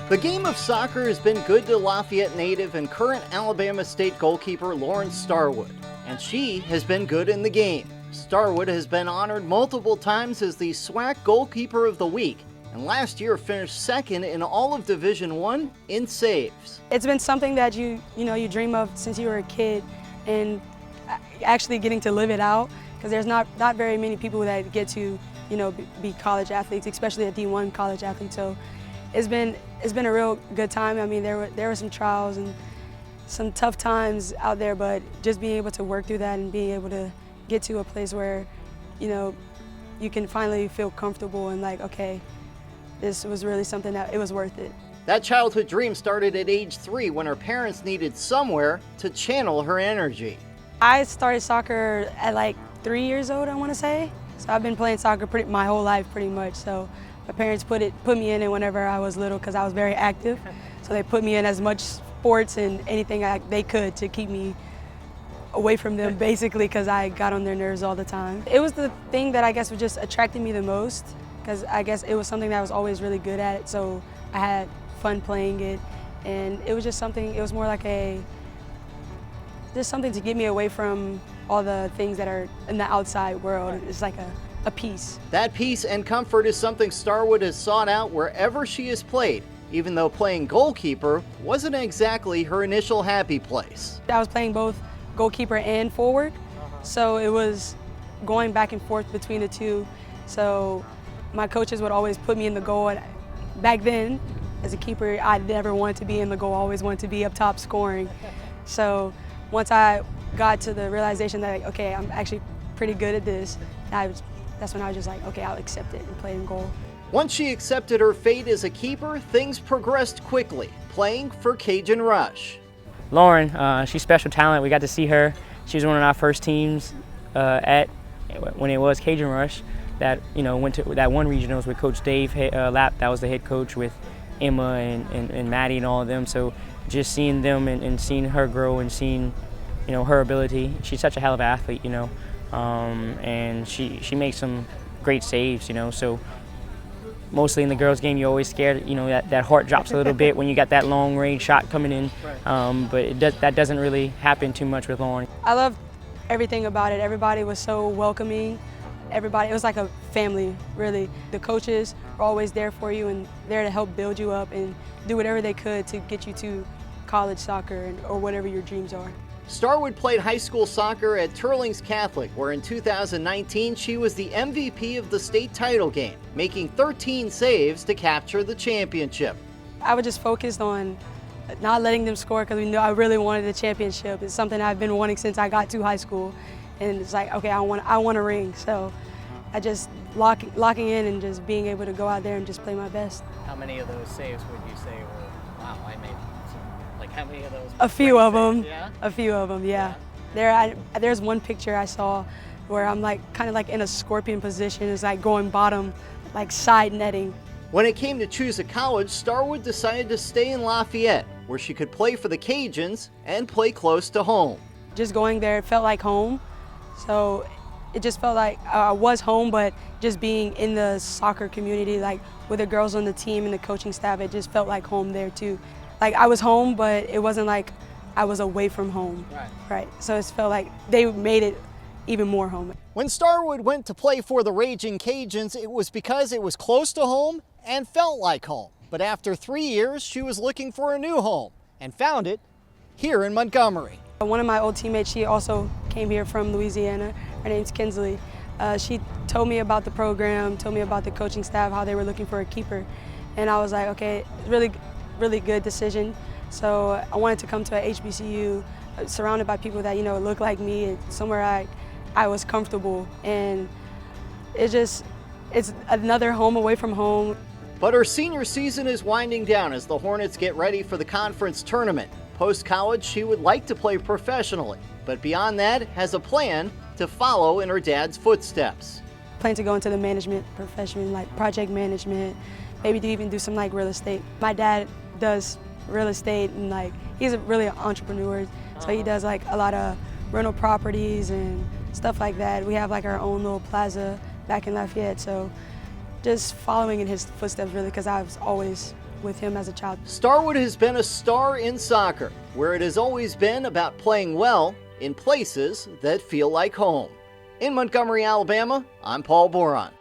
The game of soccer has been good to Lafayette native and current Alabama State goalkeeper Lauryn Starwood, and she has been good in the game. Starwood has been honored multiple times as the SWAC Goalkeeper of the Week, and last year finished second in all of Division I in saves. It's been something that you dream of since you were a kid, and actually getting to live it out, because there's not very many people that get to be college athletes, especially a D1 college athlete. So it's been a real good time. I mean, there were some trials and some tough times out there, but just being able to work through that and being able to get to a place where you can finally feel comfortable and like, okay, this was really something that it was worth it. That childhood dream started at age 3 when her parents needed somewhere to channel her energy. I started soccer at like 3 years old, I want to say. So I've been playing soccer my whole life pretty much. So my parents put me in it whenever I was little because I was very active. So they put me in as much sports and anything they could to keep me away from them, basically, because I got on their nerves all the time. It was the thing that I guess was just attracted me the most, because I guess it was something that I was always really good at. So I had fun playing it, and it was just something. It was more like just something to get me away from all the things that are in the outside world. It's like a peace. That peace and comfort is something Starwood has sought out wherever she has played, even though playing goalkeeper wasn't exactly her initial happy place. I was playing both goalkeeper and forward, so it was going back and forth between the two. So my coaches would always put me in the goal, and back then, as a keeper, I never wanted to be in the goal. I always wanted to be up top scoring. So once I got to the realization that, okay, I'm actually pretty good at this, that's when I was just like, okay, I'll accept it and play in goal. Once she accepted her fate as a keeper, things progressed quickly, playing for Cajun Rush. Lauryn, she's special talent. We got to see her. She was one of our first teams when it was Cajun Rush that went to that one regionals with Coach Dave Lapp. That was the head coach with Emma and Maddie and all of them. So just seeing them and seeing her grow and seeing her ability. She's such a hell of an athlete, and she makes some great saves, So mostly in the girls' game, you're always scared, that heart drops a little bit when you got that long range shot coming in. But that doesn't really happen too much with Lauryn. I love everything about it. Everybody was so welcoming. It was like a family, really. The coaches were always there for you and there to help build you up and do whatever they could to get you to college soccer or whatever your dreams are. Starwood played high school soccer at Turlings Catholic, where in 2019 she was the MVP of the state title game, making 13 saves to capture the championship. I was just focused on not letting them score because I really wanted the championship. It's something I've been wanting since I got to high school, and it's like, okay, I want a ring. So I just locking in and just being able to go out there and just play my best. How many of those saves would you say were, wow, I made? Like how many of those? A few of them. Yeah? A few of them, yeah. There's one picture I saw where I'm kind of in a scorpion position. It's like going bottom, like side netting. When it came to choose a college, Starwood decided to stay in Lafayette, where she could play for the Cajuns and play close to home. Just going there, it felt like home. So it just felt like I was home, but just being in the soccer community, like with the girls on the team and the coaching staff, it just felt like home there too. Like I was home, but it wasn't like I was away from home. Right. So it felt like they made it even more home. When Starwood went to play for the Raging Cajuns, it was because it was close to home and felt like home. But after 3 years, she was looking for a new home and found it here in Montgomery. One of my old teammates, she also came here from Louisiana. Her name's Kinsley. She told me about the program, told me about the coaching staff, how they were looking for a keeper. And I was like, okay, really good decision. So I wanted to come to a HBCU surrounded by people that look like me, somewhere I was comfortable, and it's another home away from home. But her senior season is winding down as the Hornets get ready for the conference tournament. Post-college, she would like to play professionally, but beyond that, has a plan to follow in her dad's footsteps. Plan to go into the management profession, like project management, maybe to even do some real estate. My dad does real estate, and he's really an entrepreneur, so he does a lot of rental properties and stuff like that. We have our own little plaza back in Lafayette, so just following in his footsteps really, because I've always with him as a child. Starwood has been a star in soccer, where it has always been about playing well in places that feel like home. In Montgomery, Alabama, I'm Paul Boron.